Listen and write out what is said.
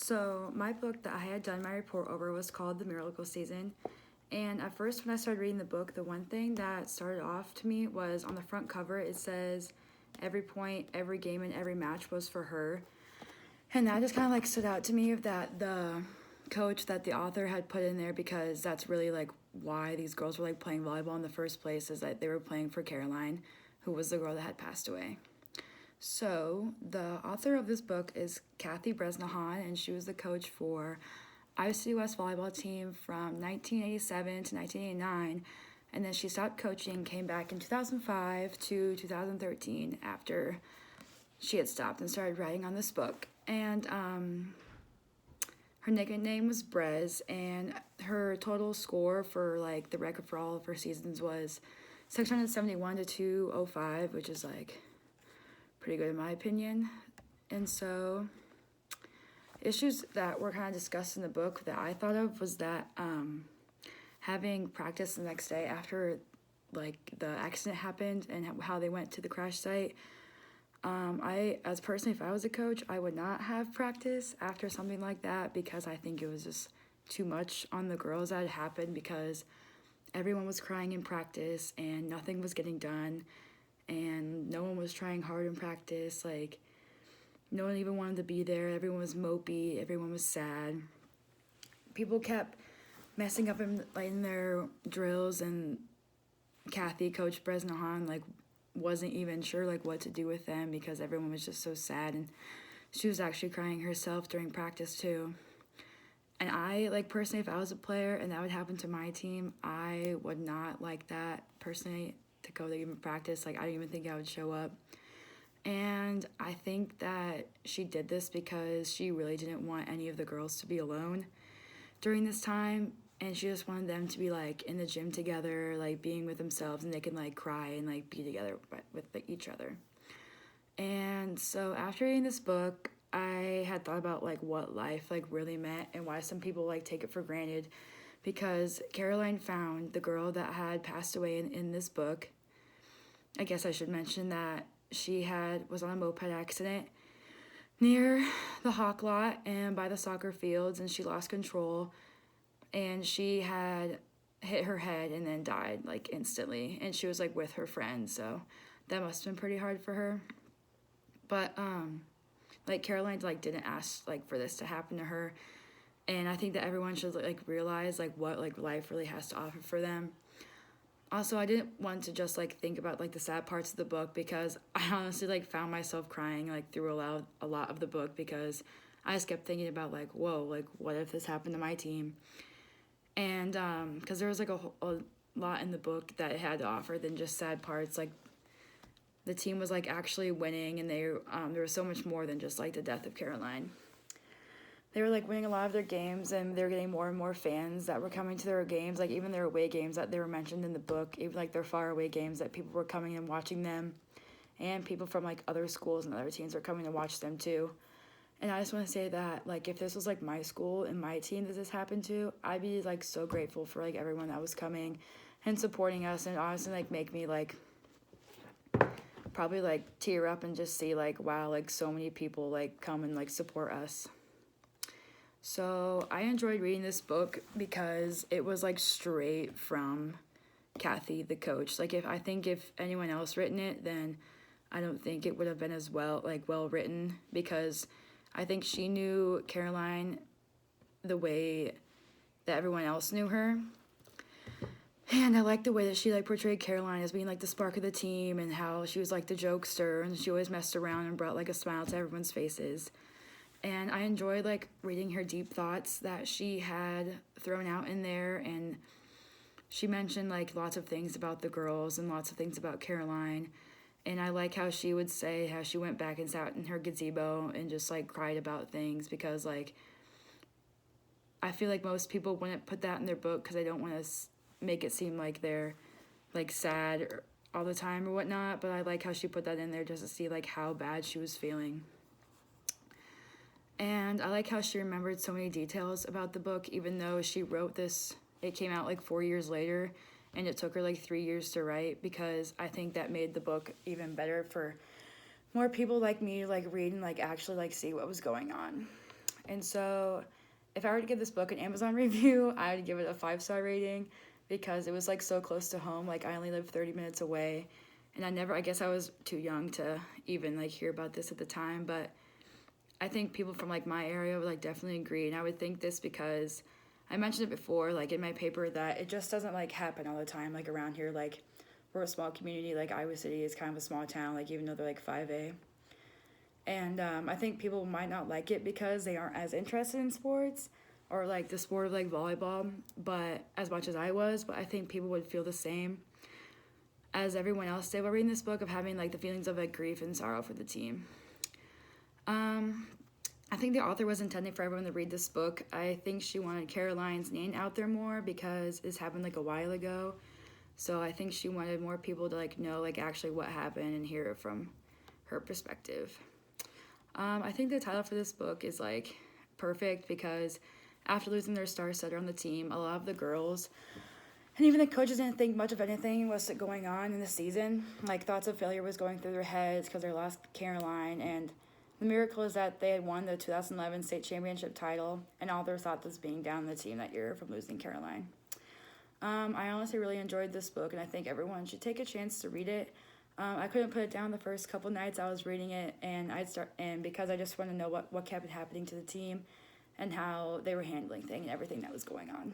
So my book that I had done my report over was called The Miracle Season. And at first, when I started reading the book, the one thing that started off to me was on the front cover, it says every point, every game, and every match was for her. And that just kind of like stood out to me of that the coach that the author had put in there, because that's really like why these girls were like playing volleyball in the first place, is that they were playing for Caroline, who was the girl that had passed away. So, the author of this book is Kathy Bresnahan, and she was the coach for Iowa City West volleyball team from 1987 to 1989. And then she stopped coaching, came back in 2005 to 2013 after she had stopped and started writing on this book. And her nickname was Brez, and her total score for like the record for all of her seasons was 671 to 205, which is like pretty good in my opinion. And so issues that were kind of discussed in the book that I thought of was that having practice the next day after like the accident happened and how they went to the crash site. I, as personally, if I was a coach, I would not have practice after something like that, because I think it was just too much on the girls that had happened, because everyone was crying in practice and nothing was getting done, and no one was trying hard in practice. Like, no one even wanted to be there. Everyone was mopey. Everyone was sad. People kept messing up in their drills, and Kathy, Coach Bresnahan, like, wasn't even sure like what to do with them, because everyone was just so sad, and she was actually crying herself during practice too. And I, like, personally, if I was a player and that would happen to my team, I would not like that personally, to go to even practice. Like, I don't even think I would show up. And I think that she did this because she really didn't want any of the girls to be alone during this time, and she just wanted them to be like in the gym together, like being with themselves, and they can like cry and like be together with each other. And so after reading this book, I had thought about like what life like really meant and why some people like take it for granted, because Caroline found the girl that had passed away in this book. I guess I should mention that she was on a moped accident near the Hawk lot and by the soccer fields, and she lost control, and she had hit her head and then died like instantly, and she was like with her friend, so that must have been pretty hard for her. But like, Caroline like didn't ask like for this to happen to her, and I think that everyone should like realize like what like life really has to offer for them. Also, I didn't want to just like think about like the sad parts of the book, because I honestly like found myself crying like through a lot of the book, because I just kept thinking about like, whoa, like what if this happened to my team? And because there was like a lot in the book that it had to offer than just sad parts. Like, the team was like actually winning, and there was so much more than just like the death of Caroline. They were like winning a lot of their games, and they were getting more and more fans that were coming to their games, like even their away games that they were mentioned in the book, even like their far away games, that people were coming and watching them, and people from like other schools and other teams were coming to watch them too. And I just want to say that like if this was like my school and my team that this happened to, I'd be like so grateful for like everyone that was coming and supporting us, and honestly like make me like probably like tear up and just see like, wow, like so many people like come and like support us. So I enjoyed reading this book because it was like straight from Kathy, the coach. Like, if anyone else written it, then I don't think it would have been as well written, because I think she knew Caroline the way that everyone else knew her. And I like the way that she like portrayed Caroline as being like the spark of the team, and how she was like the jokester, and she always messed around and brought like a smile to everyone's faces. And I enjoyed like reading her deep thoughts that she had thrown out in there, and she mentioned like lots of things about the girls and lots of things about Caroline. And I like how she would say how she went back and sat in her gazebo and just like cried about things, because like I feel like most people wouldn't put that in their book, because they don't want to make it seem like they're like sad all the time or whatnot. But I like how she put that in there just to see like how bad she was feeling. And I like how she remembered so many details about the book, even though she wrote this, it came out like 4 years later, and it took her like 3 years to write, because I think that made the book even better for more people like me to like read and like actually like see what was going on. And so if I were to give this book an Amazon review, I would give it a 5-star rating because it was like so close to home. Like I only lived 30 minutes away, and I guess I was too young to even like hear about this at the time, but I think people from like my area would like definitely agree. And I would think this because I mentioned it before, like in my paper, that it just doesn't like happen all the time. Like around here, like we're a small community, like Iowa City is kind of a small town, like even though they're like 5A. And I think people might not like it because they aren't as interested in sports or like the sport of like volleyball, but as much as I was, but I think people would feel the same as everyone else did while reading this book, of having like the feelings of like grief and sorrow for the team. I think the author was intending for everyone to read this book. I think she wanted Caroline's name out there more because this happened like a while ago. So I think she wanted more people to like know like actually what happened and hear it from her perspective. I think the title for this book is like perfect because after losing their star setter on the team, a lot of the girls and even the coaches didn't think much of anything was going on in the season. Like thoughts of failure was going through their heads because they lost Caroline, and the miracle is that they had won the 2011 state championship title, and all their thoughts was being down the team that year from losing Caroline. I honestly really enjoyed this book, and I think everyone should take a chance to read it. I couldn't put it down the first couple nights I was reading it, and because I just wanted to know what kept happening to the team and how they were handling things and everything that was going on.